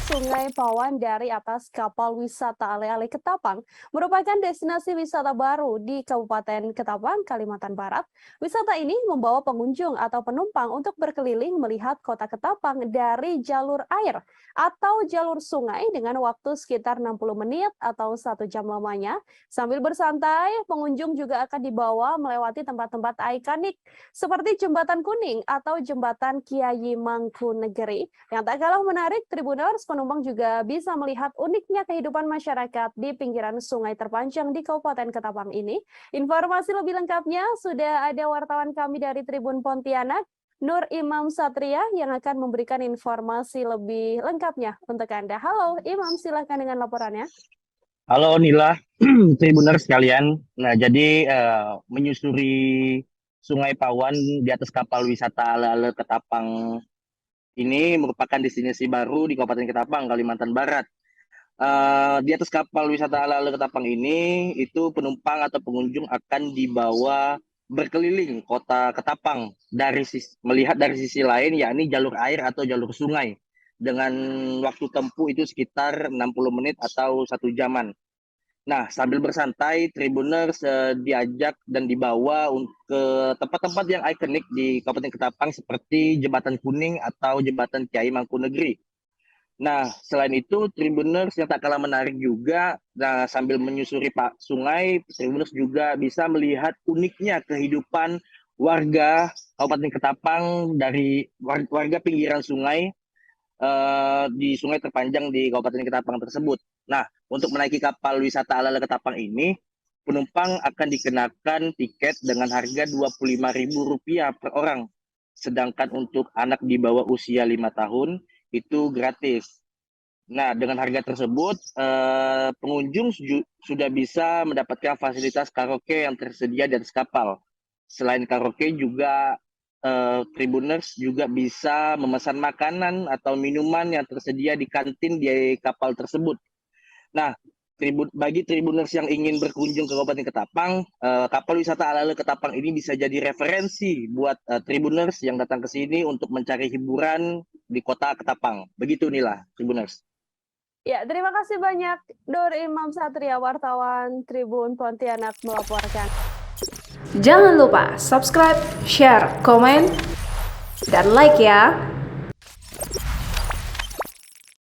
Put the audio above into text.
Sungai Pawan dari atas kapal wisata alih-alih Ketapang merupakan destinasi wisata baru di Kabupaten Ketapang, Kalimantan Barat. Wisata ini membawa pengunjung atau penumpang untuk berkeliling melihat kota Ketapang dari jalur air atau jalur sungai dengan waktu sekitar 60 menit atau 1 jam lamanya. Sambil bersantai, pengunjung juga akan dibawa melewati tempat-tempat ikonik seperti Jembatan Kuning atau Jembatan Kiai Mangkunegeri. Yang tak kalah menarik, Tribuners, penumpang juga bisa melihat uniknya kehidupan masyarakat di pinggiran sungai terpanjang di Kabupaten Ketapang ini. Informasi lebih lengkapnya sudah ada wartawan kami dari Tribun Pontianak, Nur Imam Satria, yang akan memberikan informasi lebih lengkapnya untuk Anda. Halo Imam, silahkan dengan laporannya. Halo Nila, Tribuners sekalian. Nah, jadi menyusuri Sungai Pawan di atas kapal wisata ala-ala Ketapang ini merupakan destinasi baru di Kabupaten Ketapang, Kalimantan Barat. Di atas kapal wisata ala-ala Ketapang ini, itu penumpang atau pengunjung akan dibawa berkeliling kota Ketapang melihat dari sisi lain, yakni jalur air atau jalur sungai. Dengan waktu tempuh itu sekitar 60 menit atau 1 jaman. Nah, sambil bersantai, Tribuners diajak dan dibawa ke tempat-tempat yang ikonik di Kabupaten Ketapang seperti Jembatan Kuning atau Jembatan Kiai Mangkunegeri. Nah, selain itu, Tribuners yang tak kalah menarik juga, nah, sambil menyusuri sungai, Tribuners juga bisa melihat uniknya kehidupan warga Kabupaten Ketapang dari warga pinggiran sungai di sungai terpanjang di Kabupaten Ketapang tersebut. Nah, untuk menaiki kapal wisata ala-ala Ketapang ini, penumpang akan dikenakan tiket dengan harga Rp25.000 per orang. Sedangkan untuk anak di bawah usia 5 tahun itu gratis. Nah, dengan harga tersebut, pengunjung sudah bisa mendapatkan fasilitas karaoke yang tersedia di atas kapal. Selain karaoke juga Tribuners juga bisa memesan makanan atau minuman yang tersedia di kantin di kapal tersebut. Nah, bagi Tribuners yang ingin berkunjung ke Kabupaten Ketapang, kapal wisata ala-ala Ketapang ini bisa jadi referensi buat Tribuners yang datang ke sini untuk mencari hiburan di kota Ketapang. Begitu Nila, Tribuners. Ya, terima kasih banyak Nur Imam Satria, wartawan Tribun Pontianak melaporkan. Jangan lupa subscribe, share, komen, dan like ya.